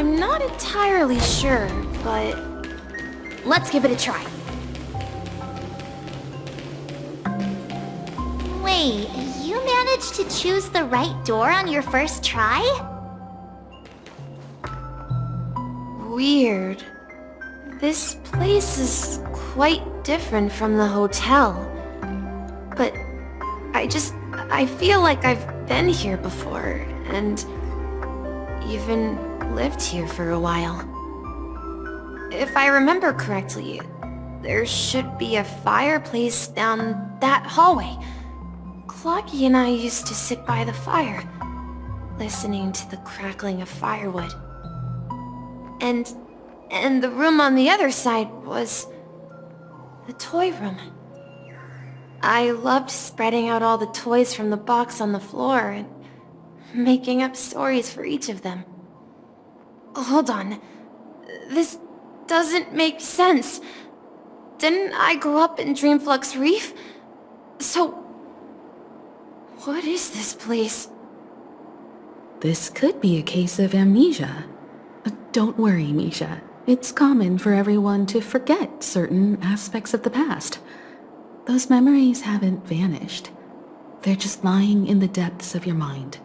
I'm not entirely sure, but let's give it a try. Wait, you managed to choose the right door on your first try? Weird. This place is quite different from the hotel. But I feel like I've been here before, and even lived here for a while. If I remember correctly, there should be a fireplace down that hallway. Clocky and I used to sit by the fire, listening to the crackling of firewood. And the room on the other side was the toy room. I loved spreading out all the toys from the box on the floor and making up stories for each of them. Hold on. This doesn't make sense. Didn't I grow up in Dreamflux Reef? So, what is this place? This could be a case of amnesia. Don't worry, Misha. It's common for everyone to forget certain aspects of the past. Those memories haven't vanished. They're just lying in the depths of your mind.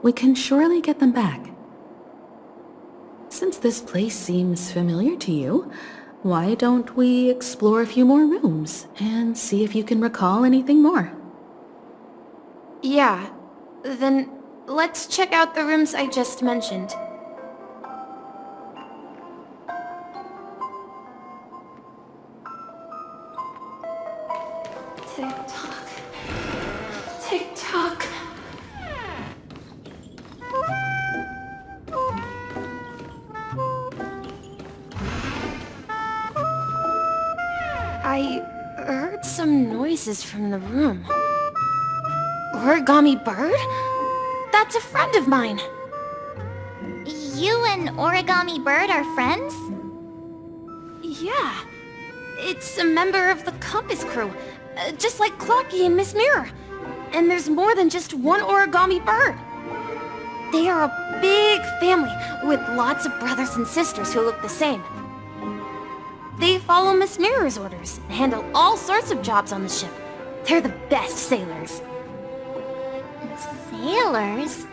We can surely get them back. Since this place seems familiar to you, why don't we explore a few more rooms and see if you can recall anything more? Yeah, then let's check out the rooms I just mentioned. Tick-tock. Tick-tock. I heard some noises from the room. Origami Bird? That's a friend of mine. You and Origami Bird are friends? Yeah. It's a member of the Compass crew, just like Clocky and Miss Mirror. And there's more than just one Origami Bird. They are a big family with lots of brothers and sisters who look the same. They follow Miss Mirror's orders and handle all sorts of jobs on the ship. They're the best sailors. Sailors?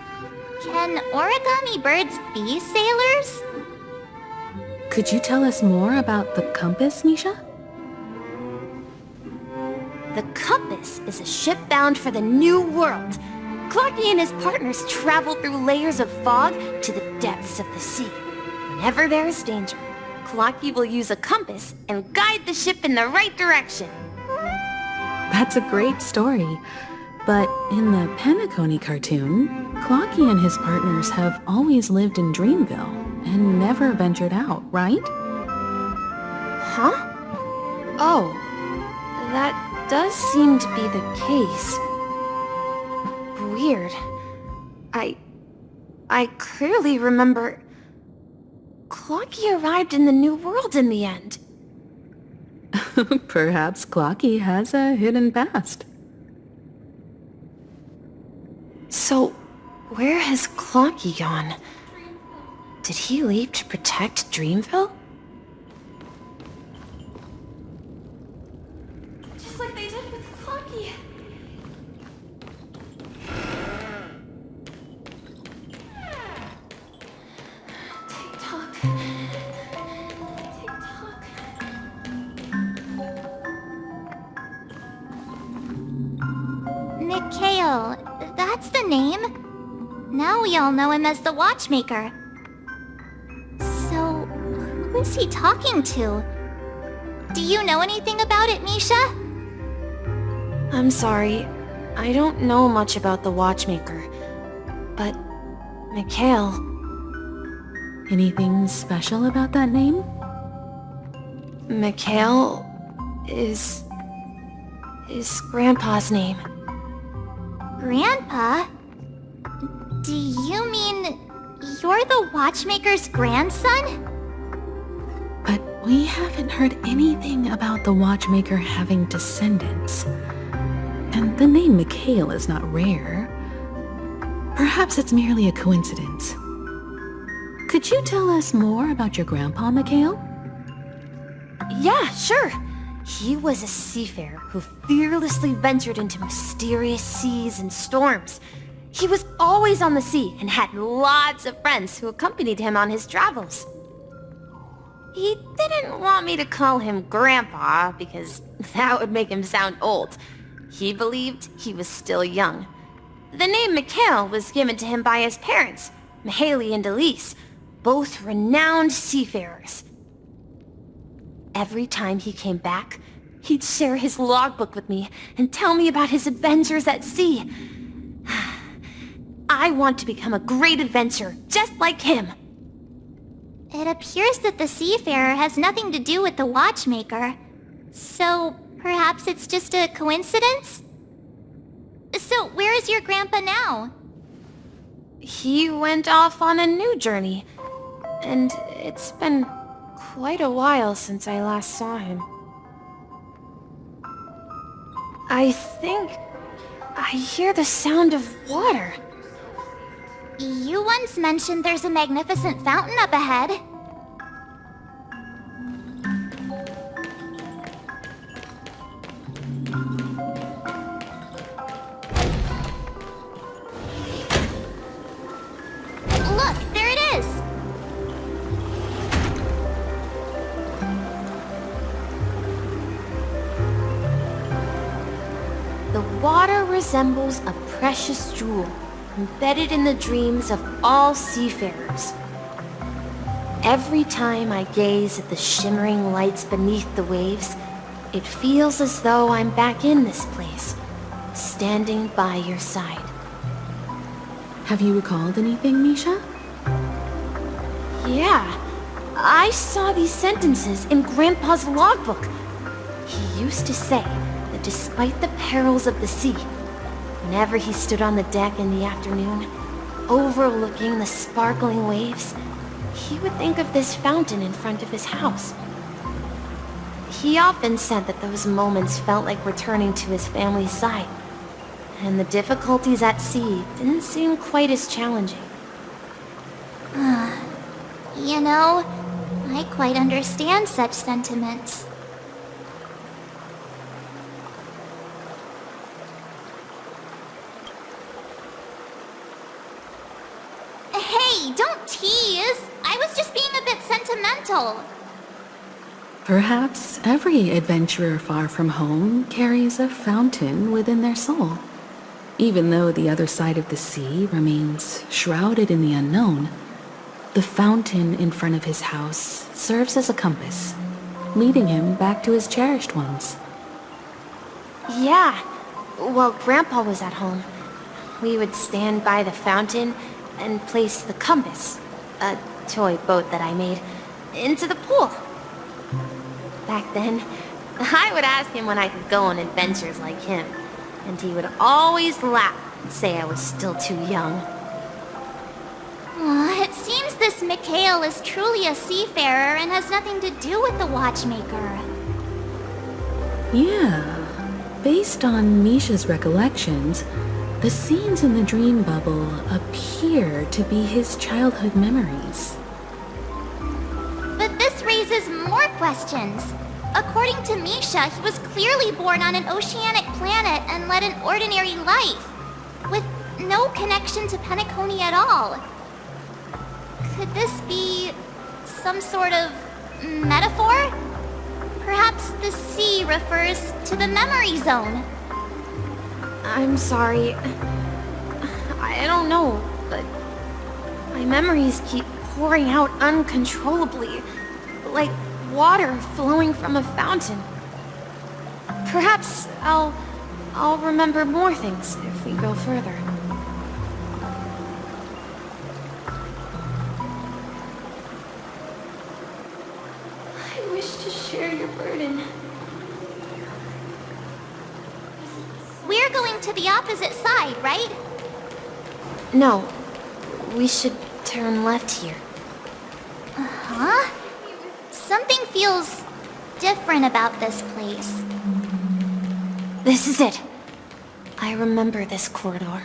Can origami birds be sailors? Could you tell us more about the compass, Misha? The Compass is a ship bound for the New World. Clocky and his partners travel through layers of fog to the depths of the sea. Whenever there is danger, Clocky will use a compass and guide the ship in the right direction. That's a great story. But in the Penacony cartoon, Clocky and his partners have always lived in Dreamville and never ventured out, right? Huh? Oh, that does seem to be the case. Weird. I clearly remember... Clocky arrived in the New World in the end. Perhaps Clocky has a hidden past. So, where has Clocky gone? Did he leave to protect Dreamville? Just like they did with Clocky. Tick-tock. Tick-tock. Mikhail, that's the name. Now we all know him as the Watchmaker. So, who is he talking to? Do you know anything about it, Misha? I'm sorry. I don't know much about the Watchmaker. But, Mikhail... Anything special about that name? Mikhail is Grandpa's name. Grandpa? Do you mean you're the Watchmaker's grandson? But we haven't heard anything about the Watchmaker having descendants. And the name Mikhail is not rare. Perhaps it's merely a coincidence. Could you tell us more about your grandpa, Mikhail? Yeah, sure. He was a seafarer who fearlessly ventured into mysterious seas and storms. He was always on the sea and had lots of friends who accompanied him on his travels. He didn't want me to call him Grandpa because that would make him sound old. He believed he was still young. The name Mikhail was given to him by his parents, Mihaly and Elise, both renowned seafarers. Every time he came back, he'd share his logbook with me and tell me about his adventures at sea. I want to become a great adventurer, just like him. It appears that the seafarer has nothing to do with the watchmaker. So, perhaps it's just a coincidence? So, where is your grandpa now? He went off on a new journey, and it's been quite a while since I last saw him. I think I hear the sound of water. You once mentioned there's a magnificent fountain up ahead. Look, there it is! The water resembles a precious jewel, embedded in the dreams of all seafarers. Every time I gaze at the shimmering lights beneath the waves, it feels as though I'm back in this place, standing by your side. Have you recalled anything, Misha? Yeah, I saw these sentences in Grandpa's logbook. He used to say that despite the perils of the sea, whenever he stood on the deck in the afternoon, overlooking the sparkling waves, he would think of this fountain in front of his house. He often said that those moments felt like returning to his family's side, and the difficulties at sea didn't seem quite as challenging. You know, I quite understand such sentiments. Hey, don't tease! I was just being a bit sentimental. Perhaps every adventurer far from home carries a fountain within their soul. Even though the other side of the sea remains shrouded in the unknown, the fountain in front of his house serves as a compass, leading him back to his cherished ones. Yeah, while Grandpa was at home, we would stand by the fountain and place the compass, a toy boat that I made, into the pool. Back then, I would ask him when I could go on adventures like him, and he would always laugh and say I was still too young. It seems this Mikhail is truly a seafarer and has nothing to do with the watchmaker. Yeah, based on Misha's recollections, the scenes in the dream bubble appear to be his childhood memories. But this raises more questions. According to Misha, he was clearly born on an oceanic planet and led an ordinary life, with no connection to Penacony at all. Could this be some sort of metaphor? Perhaps the sea refers to the memory zone. I'm sorry. I don't know, but my memories keep pouring out uncontrollably, like water flowing from a fountain. Perhaps I'll remember more things if we go further. I wish to share your burden. We're going to the opposite side, right? No, we should turn left here. Huh? Something feels different about this place. This is it. I remember this corridor.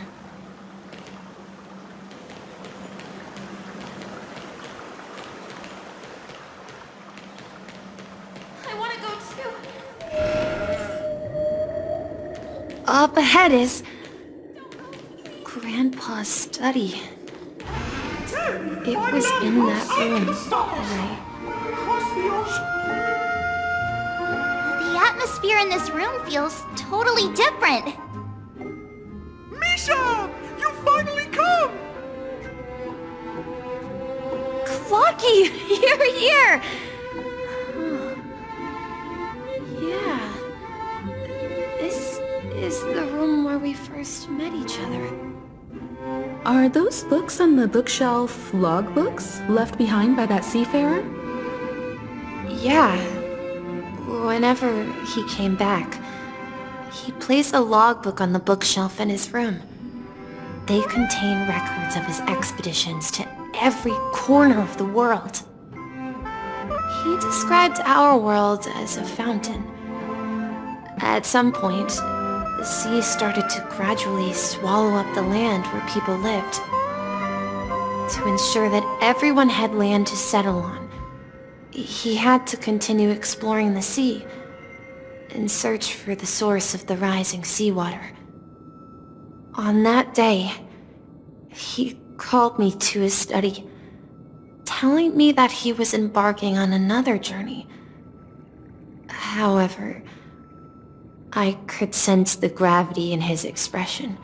Up ahead is... Grandpa's study. It was in that room that The atmosphere in this room feels totally different. Misha! You finally come! Clocky! You're here! Yeah. This is the room where we first met each other. Are those books on the bookshelf logbooks left behind by that seafarer? Yeah. Whenever he came back, he placed a logbook on the bookshelf in his room. They contain records of his expeditions to every corner of the world. He described our world as a fountain. At some point, the sea started to gradually swallow up the land where people lived. To ensure that everyone had land to settle on, he had to continue exploring the sea in search for the source of the rising seawater. On that day, he called me to his study, telling me that he was embarking on another journey. However, I could sense the gravity in his expression.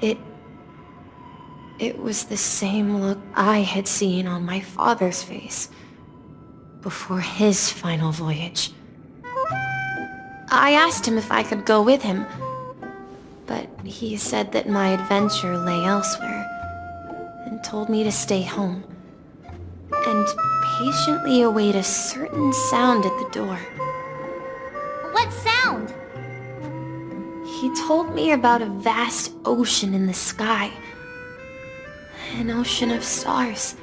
It was the same look I had seen on my father's face before his final voyage. I asked him if I could go with him, but he said that my adventure lay elsewhere and told me to stay home and patiently await a certain sound at the door. What sound? He told me about a vast ocean in the sky. An ocean of stars.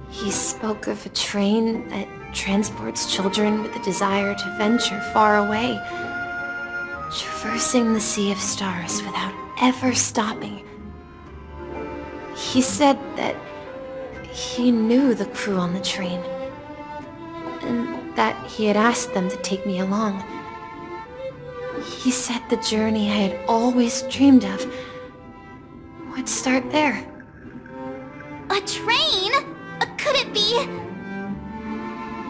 He spoke of a train that transports children with a desire to venture far away, traversing the sea of stars without ever stopping. He said that he knew the crew on the train, and that he had asked them to take me along. He said the journey I had always dreamed of would start there. A train? Could it be?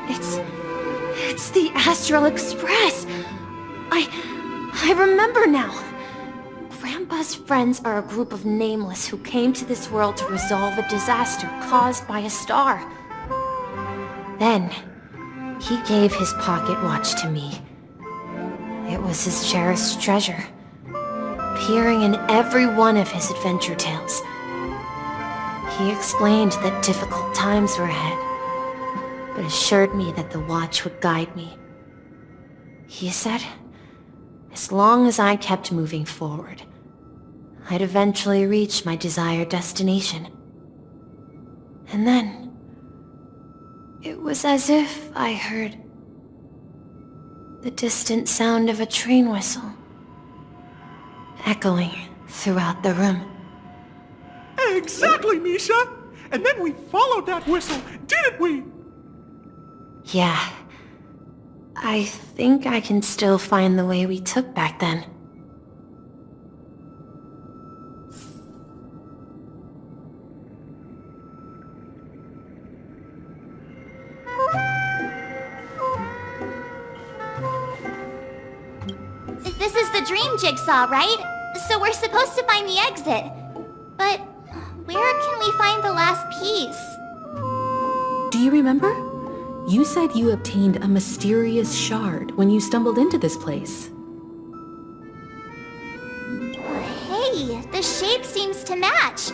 It's the Astral Express! I remember now. Grandpa's friends are a group of nameless who came to this world to resolve a disaster caused by a star. Then, he gave his pocket watch to me. It was his cherished treasure, appearing in every one of his adventure tales. He explained that difficult times were ahead, but assured me that the watch would guide me. He said, as long as I kept moving forward, I'd eventually reach my desired destination. And then, it was as if I heard the distant sound of a train whistle, echoing throughout the room. Exactly, Misha! And then we followed that whistle, didn't we? Yeah. I think I can still find the way we took back then. This is the dream jigsaw, right? So we're supposed to find the exit. But where can we find the last piece? Do you remember? You said you obtained a mysterious shard when you stumbled into this place. Hey, the shape seems to match.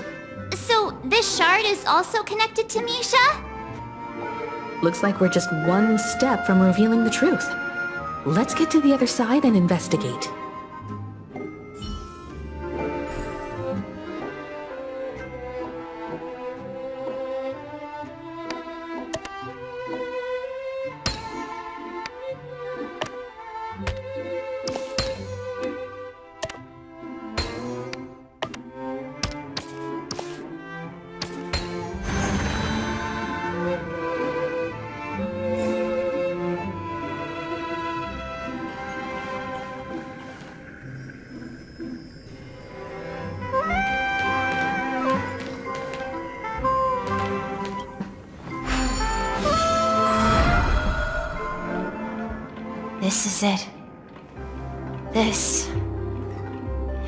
So this shard is also connected to Misha? Looks like we're just one step from revealing the truth. Let's get to the other side and investigate. this is it. This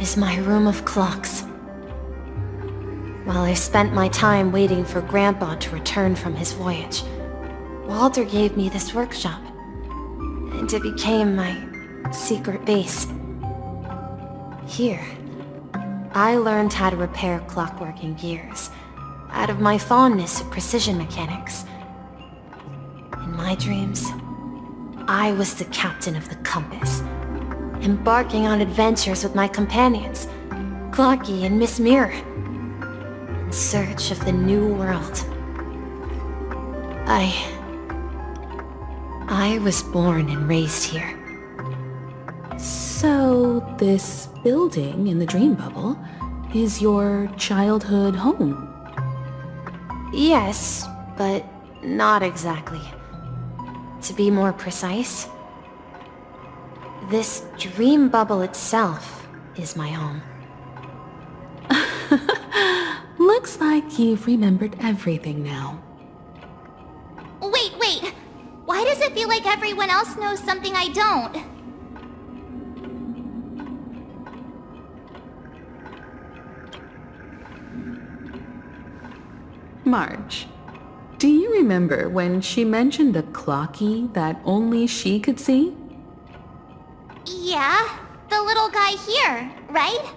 is my room of clocks. While I spent my time waiting for Grandpa to return from his voyage, Walter gave me this workshop, and it became my secret base. Here, I learned how to repair clockworking gears out of my fondness of precision mechanics. In my dreams, I was the captain of the compass, embarking on adventures with my companions, Clocky and Miss Mirror, in search of the new world. I was born and raised here. So, this building in the dream bubble is your childhood home? Yes, but not exactly. To be more precise, this dream bubble itself is my home. Looks like you've remembered everything now. Wait. Why does it feel like everyone else knows something I don't? Marge, do you remember when she mentioned a clocky that only she could see? Yeah, the little guy here, right?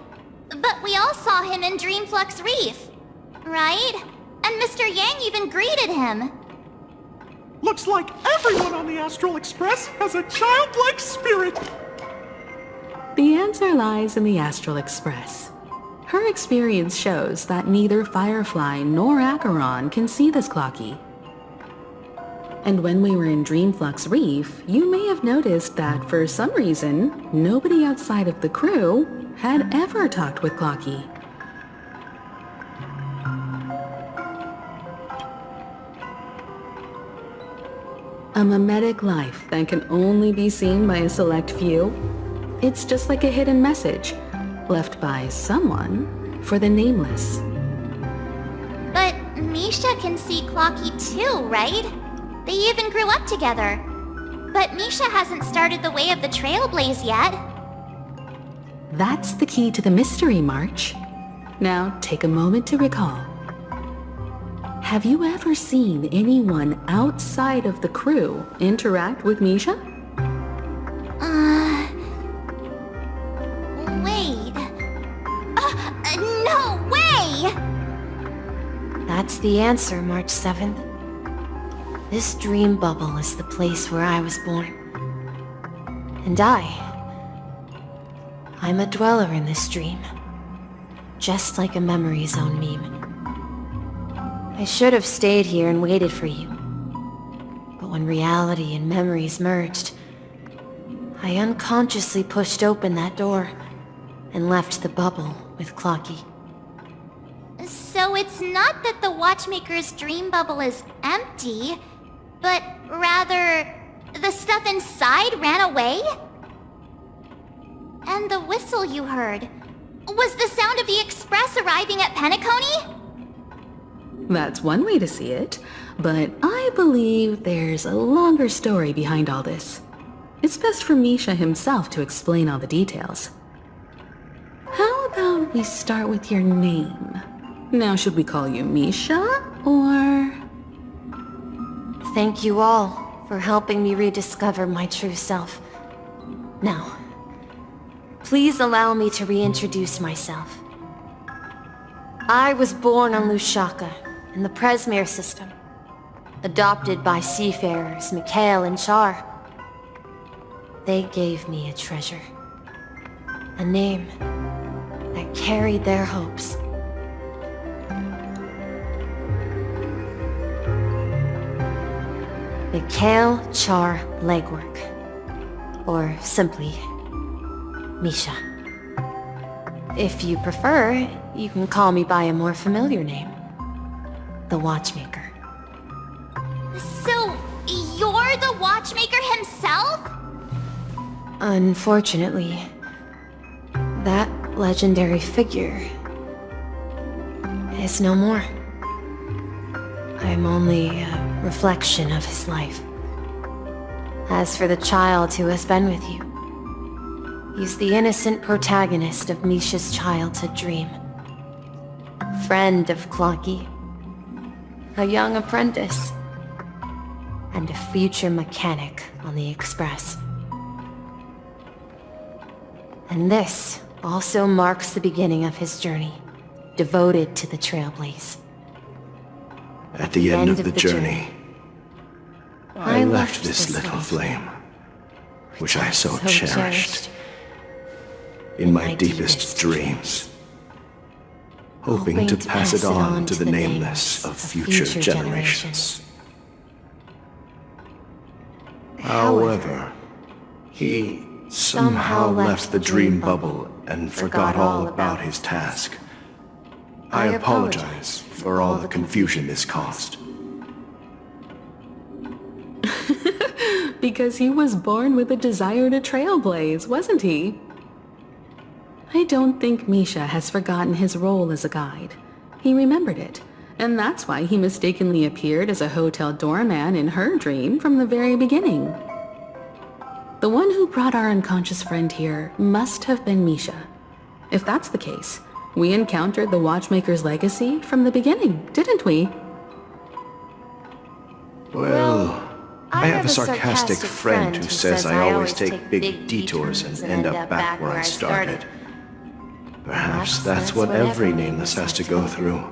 But we all saw him in Dreamflux Reef, right? And Mr. Yang even greeted him. Looks like everyone on the Astral Express has a childlike spirit. The answer lies in the Astral Express. Her experience shows that neither Firefly nor Acheron can see this clocky. And when we were in Dreamflux Reef, you may have noticed that for some reason, nobody outside of the crew had ever talked with Clocky. A mimetic life that can only be seen by a select few. It's just like a hidden message, left by someone for the nameless. But Misha can see Clocky too, right? They even grew up together. But Misha hasn't started the way of the Trailblaze yet. That's the key to the mystery, March. Now take a moment to recall. Have you ever seen anyone outside of the crew interact with Misha? Wait. No way! That's the answer, March 7th. This dream bubble is the place where I was born. And I'm a dweller in this dream. Just like a memory zone meme. I should have stayed here and waited for you. But when reality and memories merged, I unconsciously pushed open that door and left the bubble with Clocky. So it's not that the Watchmaker's dream bubble is empty, but rather the stuff inside ran away? And the whistle you heard was the sound of the express arriving at Penacony? That's one way to see it, but I believe there's a longer story behind all this. It's best for Misha himself to explain all the details. How about we start with your name? Now, should we call you Misha, or... Thank you all for helping me rediscover my true self. Now, please allow me to reintroduce myself. I was born on Lushaka, in the Presmere system, adopted by seafarers Mikhail and Char. They gave me a treasure, a name that carried their hopes. Mikhail Char Legwork, or simply Misha. If you prefer, you can call me by a more familiar name, the Watchmaker. So, you're the Watchmaker himself? Unfortunately, that legendary figure is no more. I'm only a reflection of his life. As for the child who has been with you, he's the innocent protagonist of Misha's childhood dream. Friend of Clonky, a young apprentice, and a future mechanic on the Express. And this also marks the beginning of his journey, devoted to the Trailblaze. At the end of the journey, I left this little flame, which I so cherished, in my deepest dreams, hoping to pass it on to the nameless of future generations. However, he somehow left the dream bubble and forgot all about his task. I apologize for all the confusion this caused. Because he was born with a desire to trailblaze, wasn't he? I don't think Misha has forgotten his role as a guide. He remembered it, and that's why he mistakenly appeared as a hotel doorman in her dream from the very beginning. The one who brought our unconscious friend here must have been Misha. If that's the case, we encountered the Watchmaker's legacy from the beginning, didn't we? Well, I have a sarcastic friend who says I always take big detours and end up back where I started. Perhaps that's what every nameless has to go through.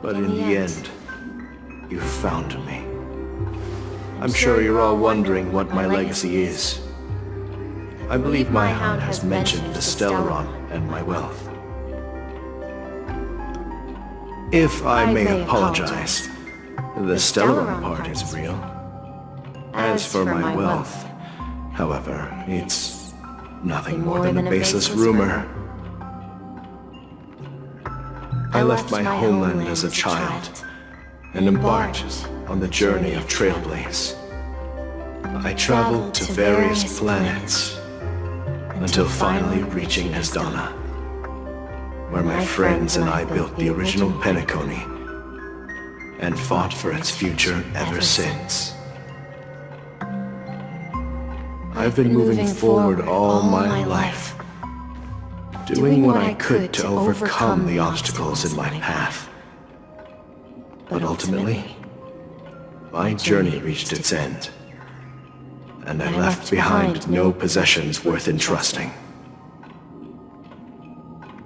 But in the end, you found me. I'm sure you're all wondering what my legacy is. I believe my hound has mentioned the Stellaron and my wealth. If I may apologize, the Stellaron part is real. As for my wealth, however, it's nothing more than a baseless rumor. I left my homeland as a child and embarked on the journey of Trailblaze. I traveled to various planets until finally reaching Asdana, where my friends and I built the original Penacony and fought for its future ever since. I've been moving forward all my life, doing what I could to overcome the obstacles in my path. But ultimately, my journey reached its end, and I left behind no possessions worth entrusting.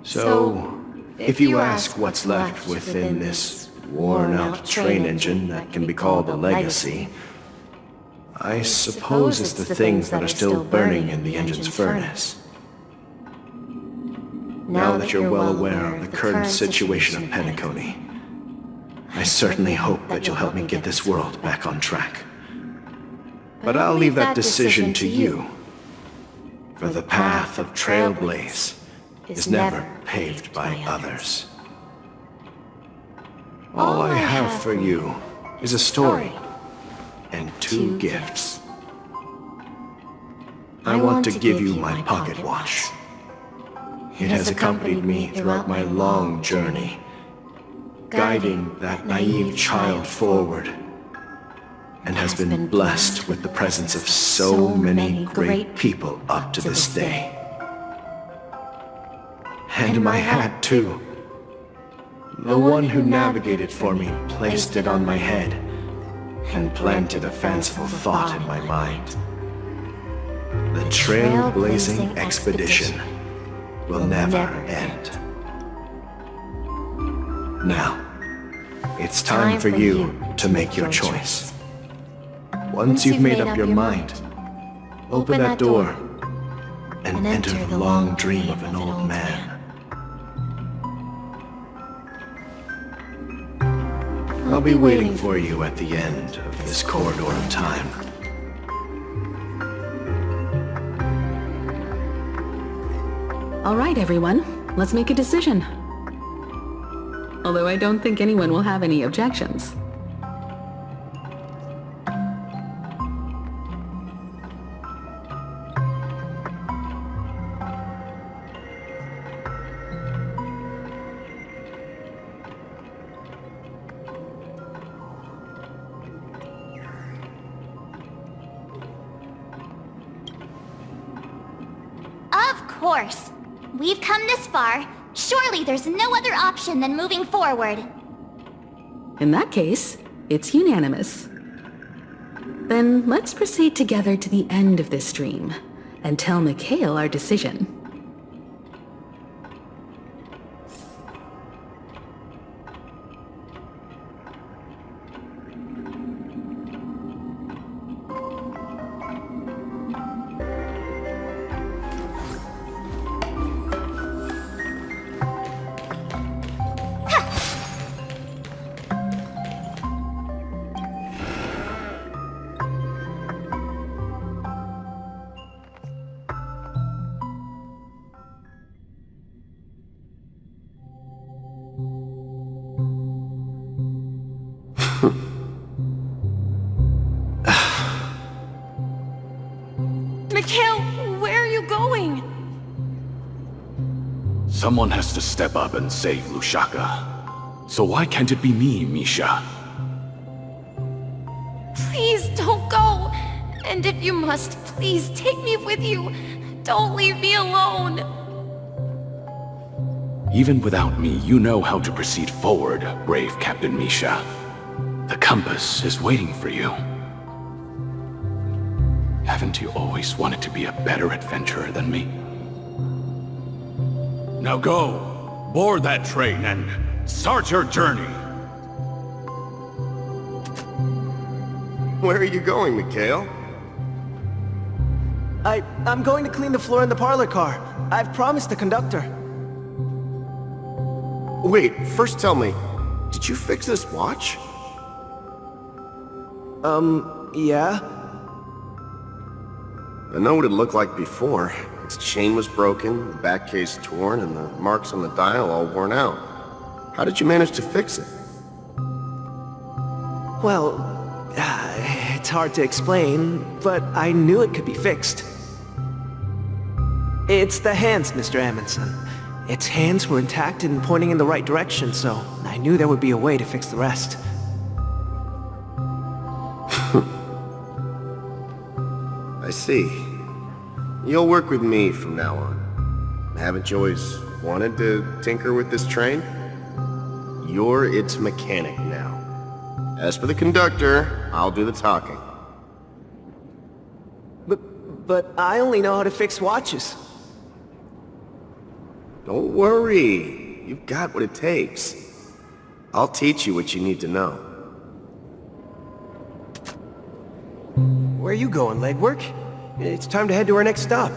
So, if you ask what's left within this worn-out train engine that can be called a legacy, I suppose it's the things that are still burning in the engine's furnace. Now that you're well aware of the current situation of Penacony, I certainly hope that you'll help me get this world back on track. But I'll leave that decision to you, for the path of Trailblaze is never paved by others. All I have for you is a story and 2 gifts. I want to give you my pocket watch. It has accompanied me throughout my long journey, guiding that naive child forward, and has been blessed with the presence of so many great people up to this day. And my hat, too. The one who navigated for me placed it on my head and planted a fanciful thought in my mind. The trailblazing expedition will never end. Now, it's time for you to make your choice. Once you've made up your mind, open that door and enter the long dream of an old man. I'll be waiting for you at the end of this corridor of time. All right, everyone, let's make a decision. Although I don't think anyone will have any objections. course. We've come this far. Surely there's no other option than moving forward. In that case, it's unanimous. Then let's proceed together to the end of this dream, and tell Mikhail our decision. Mikhail, where are you going? Someone has to step up and save Lushaka. So why can't it be me, Misha? Please don't go. And if you must, please take me with you. Don't leave me alone. Even without me, you know how to proceed forward, brave Captain Misha. The compass is waiting for you. Haven't you always wanted to be a better adventurer than me? Now go, board that train and start your journey. Where are you going, Mikhail? I'm going to clean the floor in the parlor car. I've promised the conductor. Wait, first tell me, did you fix this watch? Yeah? I know what it looked like before. Its chain was broken, the back case torn, and the marks on the dial all worn out. How did you manage to fix it? Well, it's hard to explain, but I knew it could be fixed. It's the hands, Mr. Amundsen. Its hands were intact and pointing in the right direction, so I knew there would be a way to fix the rest. I see. You'll work with me from now on. Haven't you always wanted to tinker with this train? You're its mechanic now. As for the conductor, I'll do the talking. But I only know how to fix watches. Don't worry. You've got what it takes. I'll teach you what you need to know. Where are you going, legwork? It's time to head to our next stop.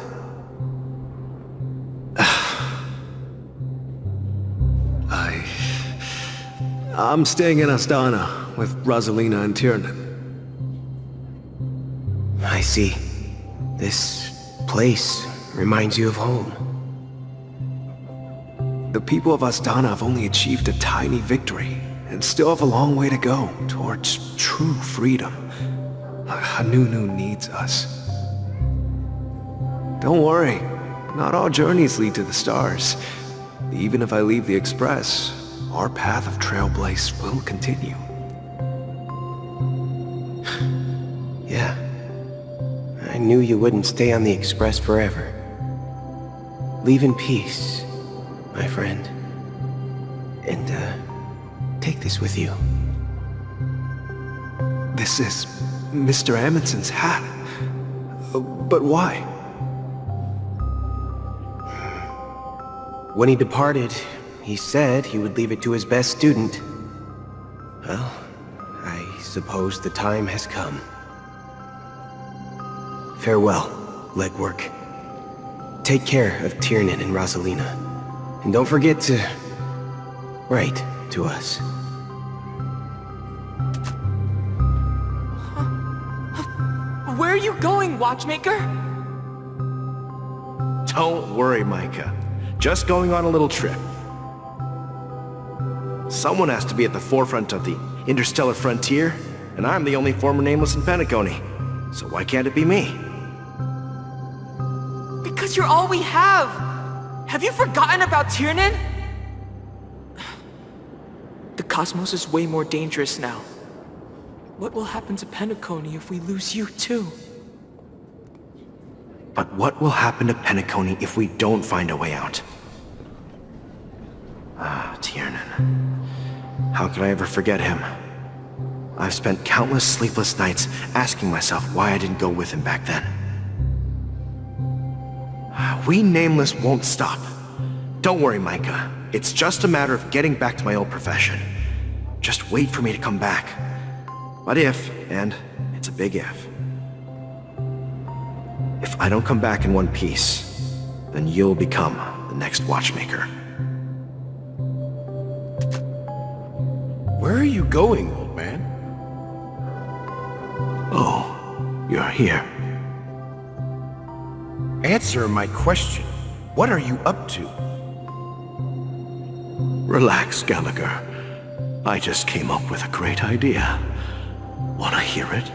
I'm staying in Astana with Rosalina and Tiernan. I see. This place reminds you of home. The people of Astana have only achieved a tiny victory and still have a long way to go towards true freedom. Hanunu needs us. Don't worry, not all journeys lead to the stars. Even if I leave the Express, our path of Trailblaze will continue. Yeah. I knew you wouldn't stay on the Express forever. Leave in peace, my friend. And, take this with you. This is Mr. Amundsen's hat. But why? When he departed, he said he would leave it to his best student. Well, I suppose the time has come. Farewell, legwork. Take care of Tiernan and Rosalina. And don't forget to write to us. Where are you going, watchmaker? Don't worry, Micah. Just going on a little trip. Someone has to be at the forefront of the interstellar frontier, and I'm the only former nameless in Penacony. So why can't it be me? Because you're all we have! Have you forgotten about Tiernan? The cosmos is way more dangerous now. What will happen to Penacony if we lose you too? But what will happen to Penacony if we don't find a way out? Ah, Tiernan. How could I ever forget him? I've spent countless sleepless nights asking myself why I didn't go with him back then. We Nameless won't stop. Don't worry, Micah. It's just a matter of getting back to my old profession. Just wait for me to come back. But if, and it's a big if I don't come back in one piece, then you'll become the next watchmaker. Where are you going, old man? Oh, you're here. Answer my question. What are you up to? Relax, Gallagher. I just came up with a great idea. Wanna hear it?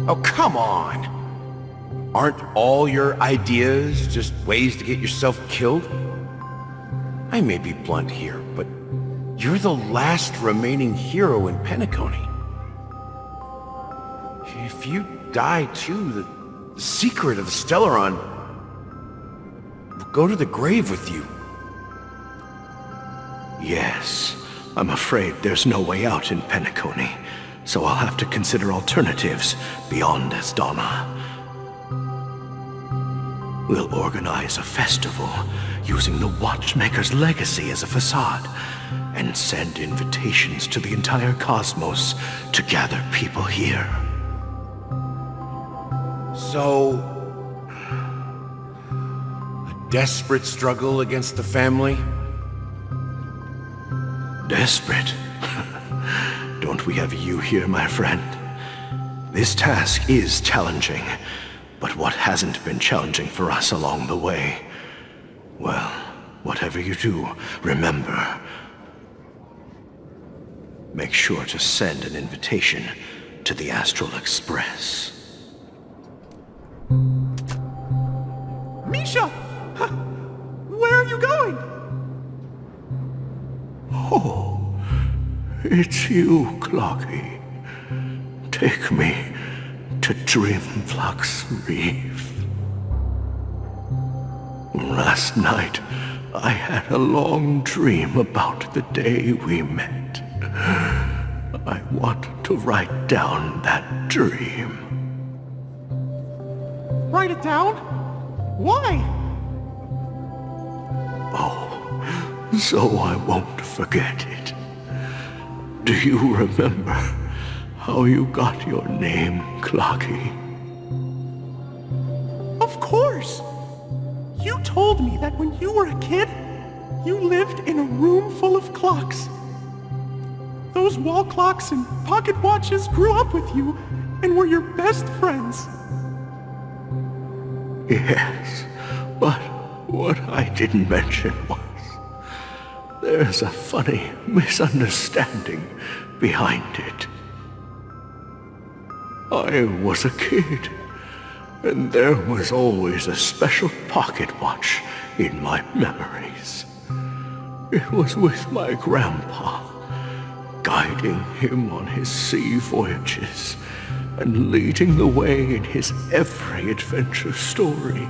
Oh, come on! Aren't all your ideas just ways to get yourself killed? I may be blunt here, but you're the last remaining hero in Penacony. If you die too, the secret of Stellaron will go to the grave with you. Yes, I'm afraid there's no way out in Penacony, so I'll have to consider alternatives beyond Asdana. We'll organize a festival using the Watchmaker's legacy as a facade, and send invitations to the entire cosmos to gather people here. So, a desperate struggle against the family? Desperate? Don't we have you here, my friend? This task is challenging, but what hasn't been challenging for us along the way? Well, whatever you do, remember, make sure to send an invitation to the Astral Express. Misha! Where are you going? Oh, it's you, Clocky. Take me to Dreamflux Reef. Last night, I had a long dream about the day we met. I want to write down that dream. Write it down? Why? Oh, so I won't forget it. Do you remember how you got your name, Clocky? Of course! You told me that when you were a kid, you lived in a room full of clocks. Those wall clocks and pocket watches grew up with you and were your best friends. Yes, but what I didn't mention was there's a funny misunderstanding behind it. I was a kid, and there was always a special pocket watch in my memories. It was with my grandpa, guiding him on his sea voyages and leading the way in his every adventure story.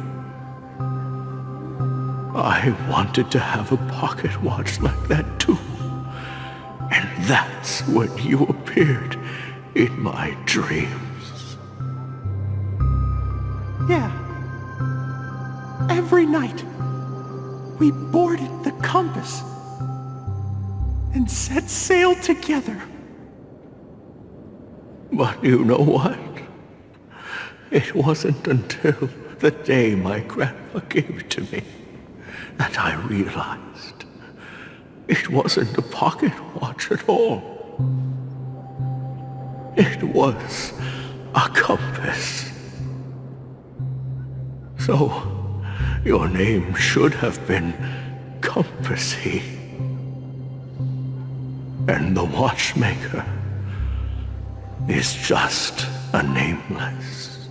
I wanted to have a pocket watch like that too. And that's when you appeared in my dreams. Yeah. Every night, we boarded the compass and set sail together. But you know what? It wasn't until the day my grandpa gave it to me that I realized it wasn't a pocket watch at all. It was a compass. So, your name should have been Compassy. And the watchmaker is just a nameless.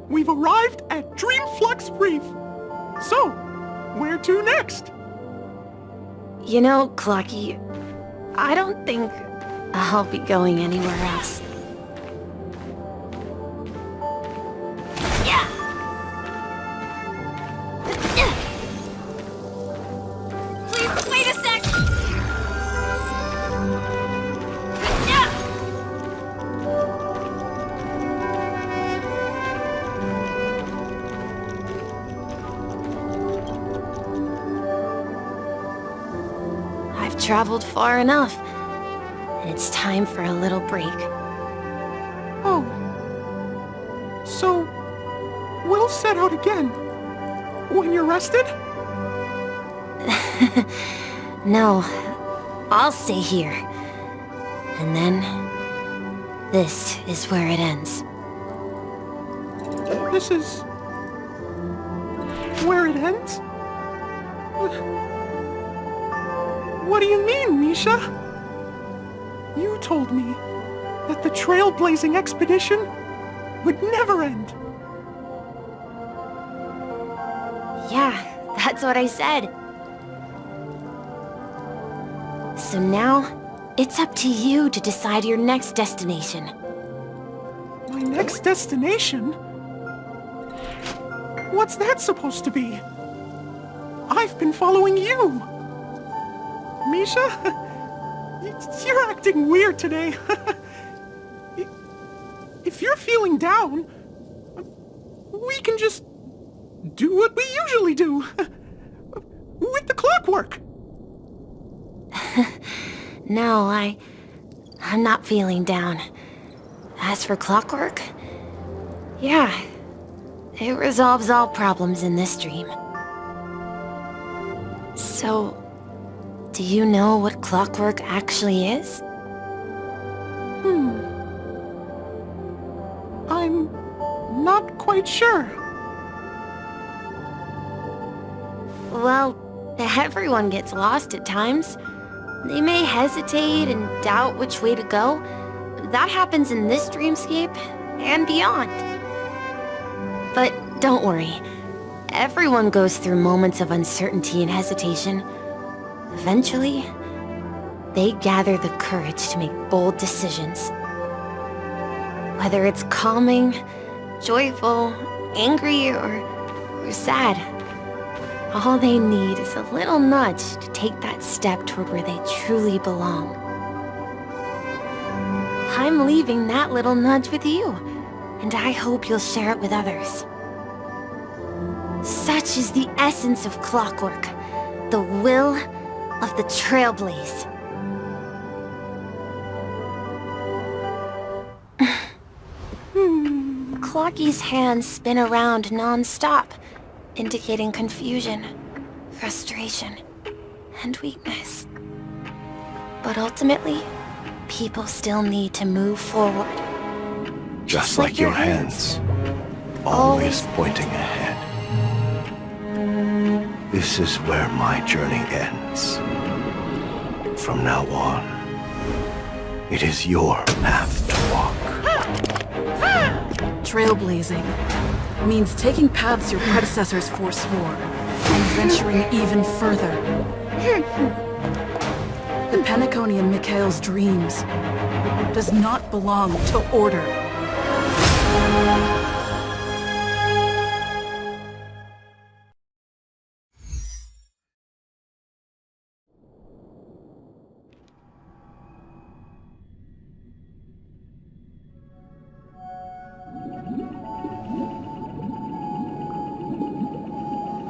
We've arrived at Dreamflux Reef. So, where to next? You know, Clocky, I don't think I'll be going anywhere else. Please, wait a sec! I've traveled far enough. And it's time for a little break. Oh. So, we'll set out again. When you're rested? No, I'll stay here. And then, this is where it ends. This is... where it ends? What do you mean, Misha? You told me that the trailblazing expedition would never end. Yeah, that's what I said. So now, it's up to you to decide your next destination. My next destination? What's that supposed to be? I've been following you. Misha? You're acting weird today. If you're feeling down, we can just do what we usually do. With the clockwork. No, I'm not feeling down. As for clockwork, yeah, it resolves all problems in this dream. So, do you know what clockwork actually is? I'm not quite sure. Well, everyone gets lost at times. They may hesitate and doubt which way to go. That happens in this dreamscape and beyond. But don't worry. Everyone goes through moments of uncertainty and hesitation. Eventually, they gather the courage to make bold decisions. Whether it's calming, joyful, angry, or sad, all they need is a little nudge to take that step toward where they truly belong. I'm leaving that little nudge with you, and I hope you'll share it with others. Such is the essence of clockwork, the will of the Trailblaze. Clocky's hands spin around non-stop, indicating confusion, frustration, and weakness. But ultimately, people still need to move forward. Just like your hands, always pointing ahead. This is where my journey ends. From now on, it is your path to walk. Trailblazing means taking paths your predecessors forswore and venturing even further. The Penacony in Mikhail's dreams does not belong to order.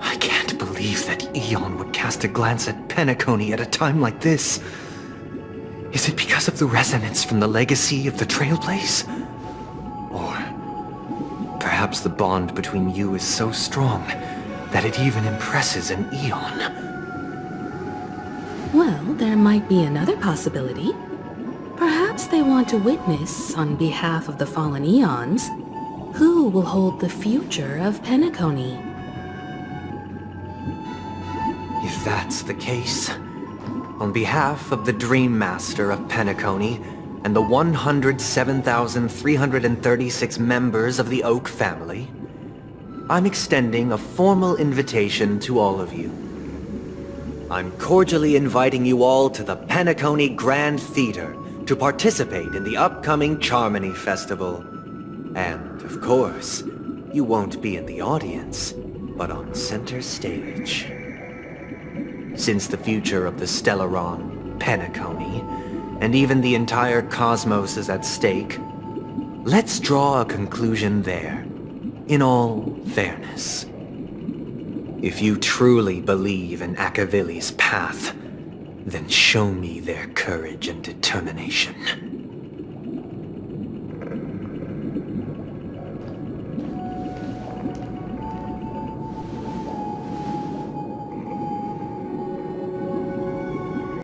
I can't believe that Eon would cast a glance at Penacony at a time like this. Is it because of the resonance from the legacy of the Trailblaze? Or perhaps the bond between you is so strong that it even impresses an Eon? Well, there might be another possibility. Perhaps they want to witness, on behalf of the fallen Eons, who will hold the future of Penacony. If that's the case, on behalf of the Dream Master of Penacony and the 107,336 members of the Oak family, I'm extending a formal invitation to all of you. I'm cordially inviting you all to the Penacony Grand Theater to participate in the upcoming Charmony Festival. And, of course, you won't be in the audience, but on center stage. Since the future of the Stellaron, Penacony, and even the entire cosmos is at stake, let's draw a conclusion there, in all fairness. If you truly believe in Akavili's path, then show me their courage and determination.